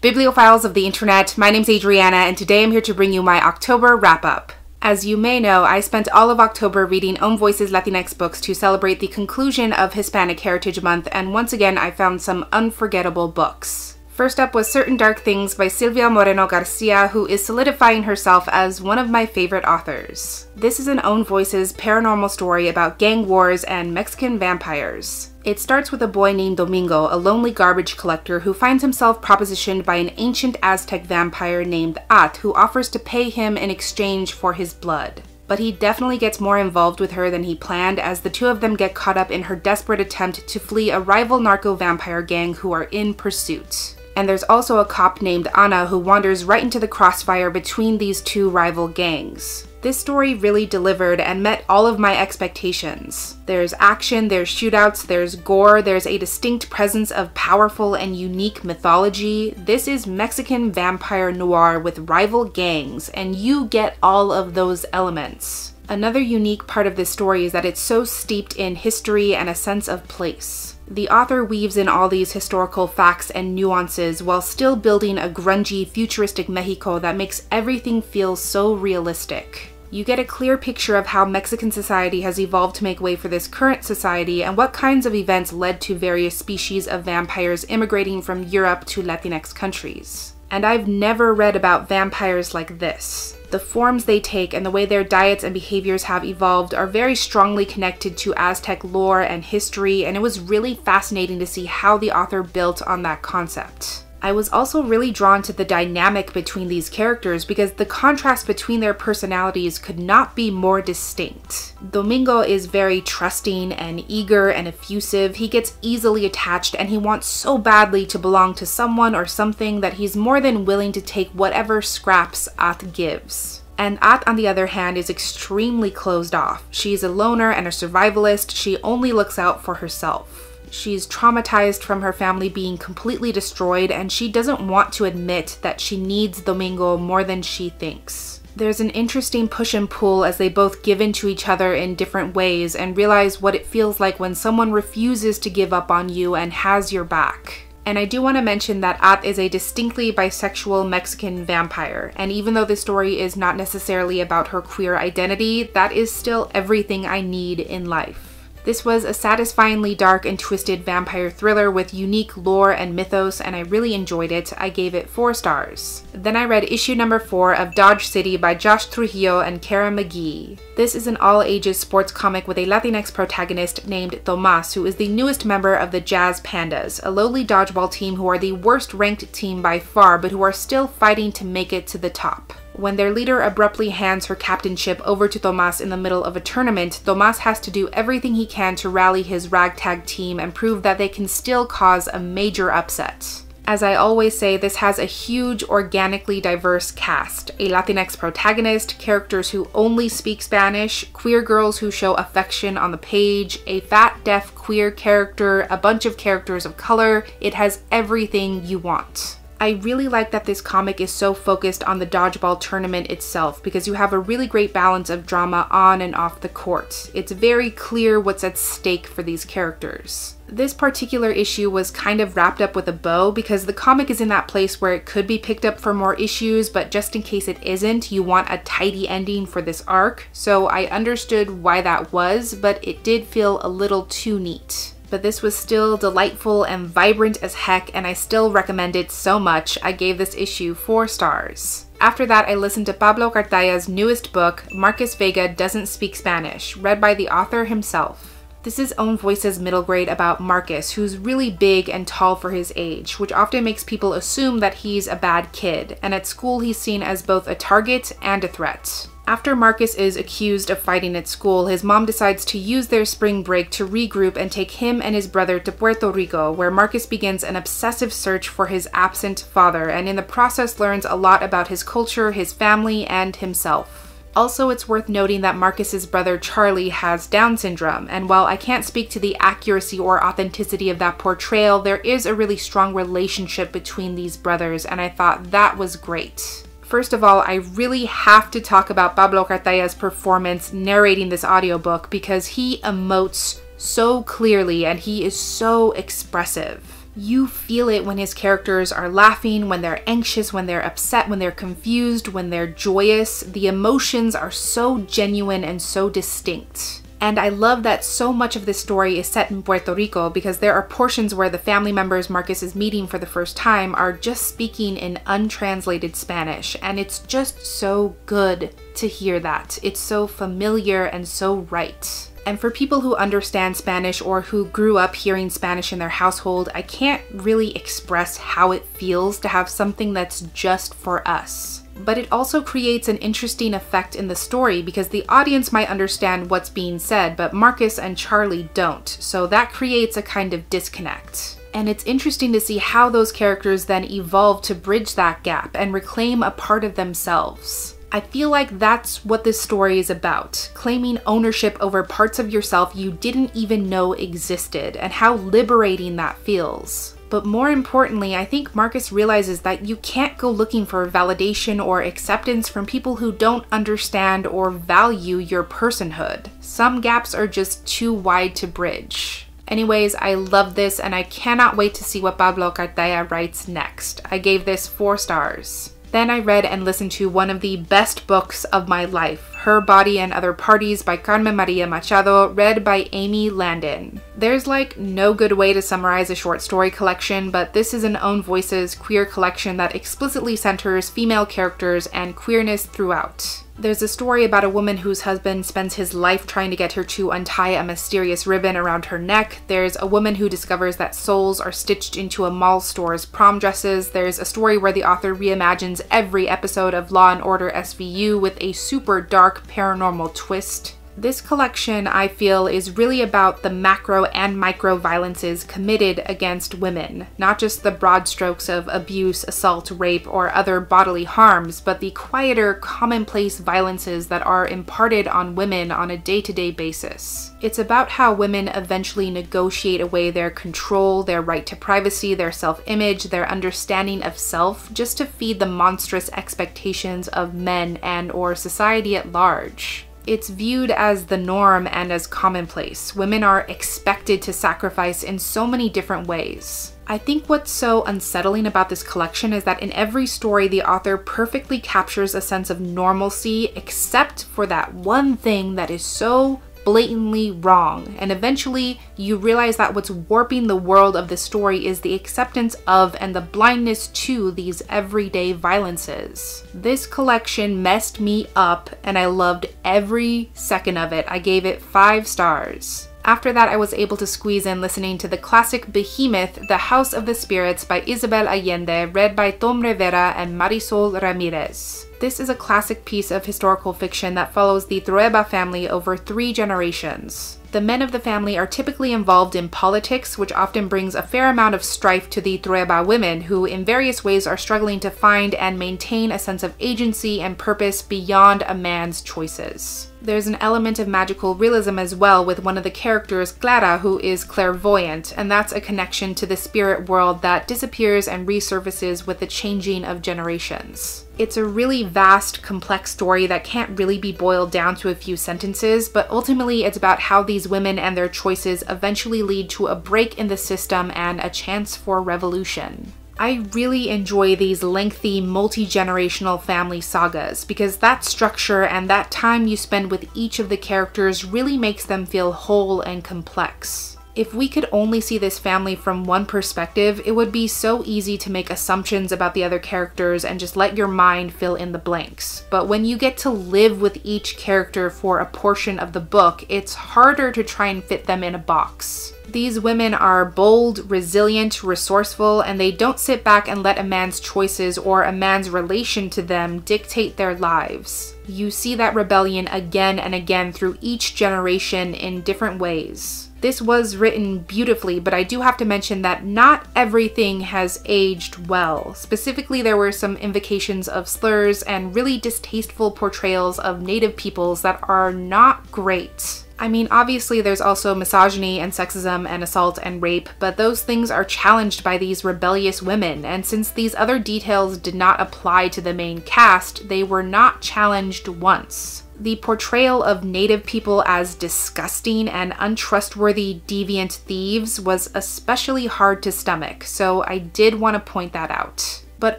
Bibliophiles of the internet, my name's Adriana, and today I'm here to bring you my October wrap-up. As you may know, I spent all of October reading Own Voices Latinx books to celebrate the conclusion of Hispanic Heritage Month, and once again I found some unforgettable books. First up was Certain Dark Things by Silvia Moreno Garcia, who is solidifying herself as one of my favorite authors. This is an Own Voices paranormal story about gang wars and Mexican vampires. It starts with a boy named Domingo, a lonely garbage collector who finds himself propositioned by an ancient Aztec vampire named At, who offers to pay him in exchange for his blood. But he definitely gets more involved with her than he planned, as the two of them get caught up in her desperate attempt to flee a rival narco-vampire gang who are in pursuit. And there's also a cop named Ana who wanders right into the crossfire between these two rival gangs. This story really delivered and met all of my expectations. There's action, there's shootouts, there's gore, there's a distinct presence of powerful and unique mythology. This is Mexican vampire noir with rival gangs, and you get all of those elements. Another unique part of this story is that it's so steeped in history and a sense of place. The author weaves in all these historical facts and nuances while still building a grungy, futuristic Mexico that makes everything feel so realistic. You get a clear picture of how Mexican society has evolved to make way for this current society and what kinds of events led to various species of vampires immigrating from Europe to Latinx countries. And I've never read about vampires like this. The forms they take and the way their diets and behaviors have evolved are very strongly connected to Aztec lore and history, and it was really fascinating to see how the author built on that concept. I was also really drawn to the dynamic between these characters because the contrast between their personalities could not be more distinct. Domingo is very trusting and eager and effusive. He gets easily attached and he wants so badly to belong to someone or something that he's more than willing to take whatever scraps At gives. And At, on the other hand, is extremely closed off. She's a loner and a survivalist. She only looks out for herself. She's traumatized from her family being completely destroyed, and she doesn't want to admit that she needs Domingo more than she thinks. There's an interesting push and pull as they both give in to each other in different ways and realize what it feels like when someone refuses to give up on you and has your back. And I do want to mention that At is a distinctly bisexual Mexican vampire, and even though this story is not necessarily about her queer identity, that is still everything I need in life. This was a satisfyingly dark and twisted vampire thriller with unique lore and mythos, and I really enjoyed it. I gave it 4 stars. Then I read issue number 4 of Dodge City by Josh Trujillo and Kara McGee. This is an all-ages sports comic with a Latinx protagonist named Tomas, who is the newest member of the Jazz Pandas, a lowly dodgeball team who are the worst-ranked team by far, but who are still fighting to make it to the top. When their leader abruptly hands her captainship over to Tomas in the middle of a tournament, Tomas has to do everything he can to rally his ragtag team and prove that they can still cause a major upset. As I always say, this has a huge, organically diverse cast. A Latinx protagonist, characters who only speak Spanish, queer girls who show affection on the page, a fat, deaf, queer character, a bunch of characters of color. It has everything you want. I really like that this comic is so focused on the dodgeball tournament itself because you have a really great balance of drama on and off the court. It's very clear what's at stake for these characters. This particular issue was kind of wrapped up with a bow because the comic is in that place where it could be picked up for more issues, but just in case it isn't, you want a tidy ending for this arc. So I understood why that was, but it did feel a little too neat. But this was still delightful and vibrant as heck, and I still recommend it so much. I gave this issue 4 stars. After that, I listened to Pablo Cartaya's newest book, Marcus Vega Doesn't Speak Spanish, read by the author himself. This is Own Voices middle grade about Marcus, who's really big and tall for his age, which often makes people assume that he's a bad kid, and at school he's seen as both a target and a threat. After Marcus is accused of fighting at school, his mom decides to use their spring break to regroup and take him and his brother to Puerto Rico, where Marcus begins an obsessive search for his absent father, and in the process learns a lot about his culture, his family, and himself. Also, it's worth noting that Marcus's brother Charlie has Down syndrome, and while I can't speak to the accuracy or authenticity of that portrayal, there is a really strong relationship between these brothers, and I thought that was great. First of all, I really have to talk about Pablo Cartaya's performance narrating this audiobook because he emotes so clearly and he is so expressive. You feel it when his characters are laughing, when they're anxious, when they're upset, when they're confused, when they're joyous. The emotions are so genuine and so distinct. And I love that so much of this story is set in Puerto Rico because there are portions where the family members Marcus is meeting for the first time are just speaking in untranslated Spanish, and it's just so good to hear that. It's so familiar and so right. And for people who understand Spanish or who grew up hearing Spanish in their household, I can't really express how it feels to have something that's just for us. But it also creates an interesting effect in the story because the audience might understand what's being said, but Marcus and Charlie don't, so that creates a kind of disconnect. And it's interesting to see how those characters then evolve to bridge that gap and reclaim a part of themselves. I feel like that's what this story is about, claiming ownership over parts of yourself you didn't even know existed, and how liberating that feels. But more importantly, I think Marcus realizes that you can't go looking for validation or acceptance from people who don't understand or value your personhood. Some gaps are just too wide to bridge. Anyways, I love this and I cannot wait to see what Pablo Cartaya writes next. I gave this 4 stars. Then I read and listened to one of the best books of my life, Her Body and Other Parties by Carmen Maria Machado, read by Amy Landon. There's like no good way to summarize a short story collection, but this is an Own Voices queer collection that explicitly centers female characters and queerness throughout. There's a story about a woman whose husband spends his life trying to get her to untie a mysterious ribbon around her neck. There's a woman who discovers that souls are stitched into a mall store's prom dresses. There's a story where the author reimagines every episode of Law & Order SVU with a super dark paranormal twist. This collection, I feel, is really about the macro and micro violences committed against women, not just the broad strokes of abuse, assault, rape, or other bodily harms, but the quieter, commonplace violences that are imparted on women on a day-to-day basis. It's about how women eventually negotiate away their control, their right to privacy, their self-image, their understanding of self, just to feed the monstrous expectations of men and/or society at large. It's viewed as the norm and as commonplace. Women are expected to sacrifice in so many different ways. I think what's so unsettling about this collection is that in every story, the author perfectly captures a sense of normalcy, except for that one thing that is so blatantly wrong, and eventually you realize that what's warping the world of the story is the acceptance of and the blindness to these everyday violences. This collection messed me up and I loved every second of it. I gave it 5 stars. After that, I was able to squeeze in listening to the classic behemoth, The House of the Spirits by Isabel Allende, read by Tom Rivera and Marisol Ramirez. This is a classic piece of historical fiction that follows the Trueba family over 3 generations. The men of the family are typically involved in politics, which often brings a fair amount of strife to the Trueba women, who in various ways are struggling to find and maintain a sense of agency and purpose beyond a man's choices. There's an element of magical realism as well, with one of the characters, Clara, who is clairvoyant, and that's a connection to the spirit world that disappears and resurfaces with the changing of generations. It's a really vast, complex story that can't really be boiled down to a few sentences, but ultimately it's about how these women and their choices eventually lead to a break in the system and a chance for revolution. I really enjoy these lengthy, multi-generational family sagas because that structure and that time you spend with each of the characters really makes them feel whole and complex. If we could only see this family from one perspective, it would be so easy to make assumptions about the other characters and just let your mind fill in the blanks. But when you get to live with each character for a portion of the book, it's harder to try and fit them in a box. These women are bold, resilient, resourceful, and they don't sit back and let a man's choices or a man's relation to them dictate their lives. You see that rebellion again and again through each generation in different ways. This was written beautifully, but I do have to mention that not everything has aged well. Specifically, there were some invocations of slurs and really distasteful portrayals of Native peoples that are not great. I mean, obviously there's also misogyny and sexism and assault and rape, but those things are challenged by these rebellious women, and since these other details did not apply to the main cast, they were not challenged once. The portrayal of Native people as disgusting and untrustworthy deviant thieves was especially hard to stomach, so I did want to point that out. But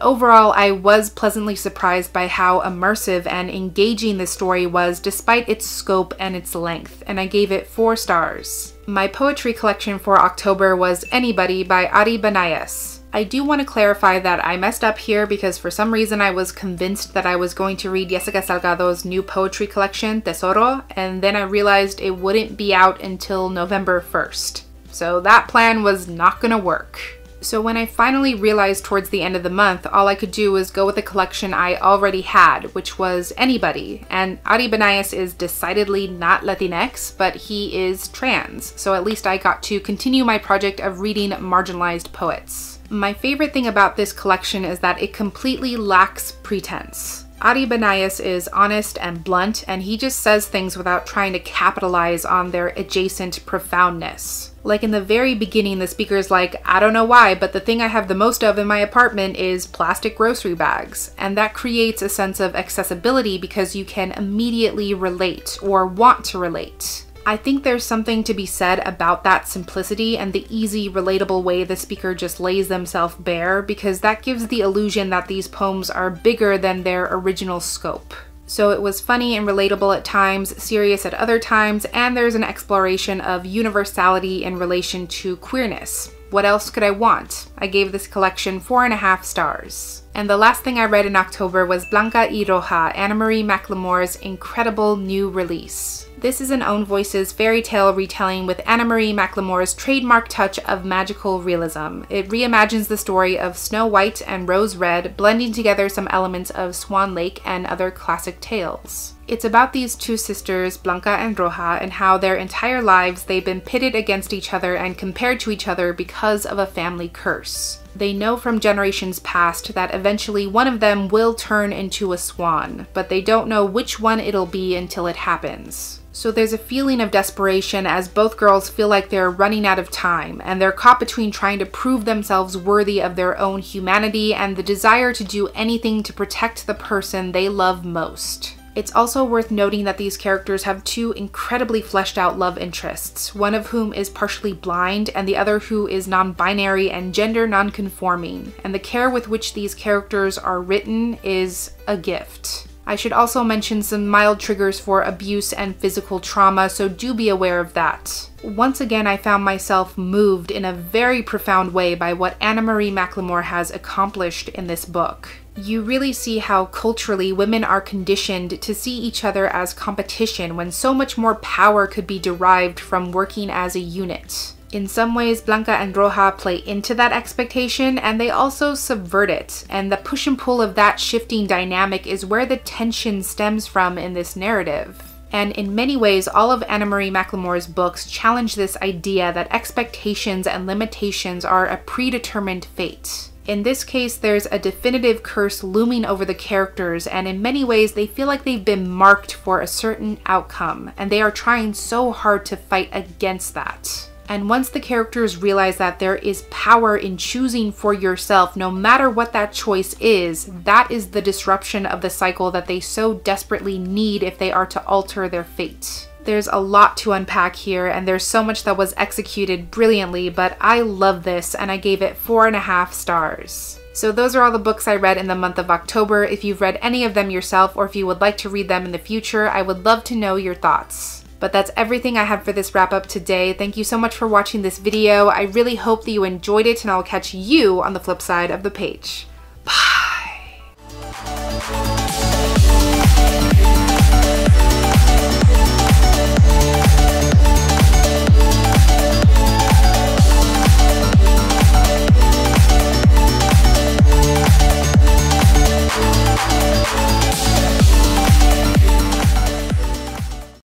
overall, I was pleasantly surprised by how immersive and engaging the story was despite its scope and its length, and I gave it 4 stars. My poetry collection for October was Anybody by Ari Banayas. I do want to clarify that I messed up here because for some reason I was convinced that I was going to read Jessica Salgado's new poetry collection, Tesoro, and then I realized it wouldn't be out until November 1st. So that plan was not gonna work. So when I finally realized towards the end of the month, all I could do was go with the collection I already had, which was Anybody. And Ari Banayas is decidedly not Latinx, but he is trans, so at least I got to continue my project of reading marginalized poets. My favorite thing about this collection is that it completely lacks pretense. Ari Banayas is honest and blunt, and he just says things without trying to capitalize on their adjacent profoundness. Like in the very beginning, the speaker's like, I don't know why, but the thing I have the most of in my apartment is plastic grocery bags. And that creates a sense of accessibility because you can immediately relate or want to relate. I think there's something to be said about that simplicity and the easy, relatable way the speaker just lays themselves bare, because that gives the illusion that these poems are bigger than their original scope. So it was funny and relatable at times, serious at other times, and there's an exploration of universality in relation to queerness. What else could I want? I gave this collection 4.5 stars. And the last thing I read in October was Blanca y Roja, Anna Marie McLemore's incredible new release. This is an Own Voices fairy tale retelling with Anna Marie McLemore's trademark touch of magical realism. It reimagines the story of Snow White and Rose Red, blending together some elements of Swan Lake and other classic tales. It's about these two sisters, Blanca and Roja, and how their entire lives they've been pitted against each other and compared to each other because of a family curse. They know from generations past that eventually one of them will turn into a swan, but they don't know which one it'll be until it happens. So there's a feeling of desperation as both girls feel like they're running out of time, and they're caught between trying to prove themselves worthy of their own humanity and the desire to do anything to protect the person they love most. It's also worth noting that these characters have 2 incredibly fleshed out love interests, one of whom is partially blind and the other who is non-binary and gender non-conforming, and the care with which these characters are written is a gift. I should also mention some mild triggers for abuse and physical trauma, so do be aware of that. Once again, I found myself moved in a very profound way by what Anna Marie McLemore has accomplished in this book. You really see how culturally women are conditioned to see each other as competition when so much more power could be derived from working as a unit. In some ways, Blanca and Roja play into that expectation, and they also subvert it, and the push and pull of that shifting dynamic is where the tension stems from in this narrative. And in many ways, all of Anna Marie McLemore's books challenge this idea that expectations and limitations are a predetermined fate. In this case, there's a definitive curse looming over the characters, and in many ways they feel like they've been marked for a certain outcome, and they are trying so hard to fight against that. And once the characters realize that there is power in choosing for yourself, no matter what that choice is, that is the disruption of the cycle that they so desperately need if they are to alter their fate. There's a lot to unpack here, and there's so much that was executed brilliantly, but I love this, and I gave it 4.5 stars. So those are all the books I read in the month of October. If you've read any of them yourself, or if you would like to read them in the future, I would love to know your thoughts. But that's everything I have for this wrap up today. Thank you so much for watching this video. I really hope that you enjoyed it, and I'll catch you on the flip side of the page.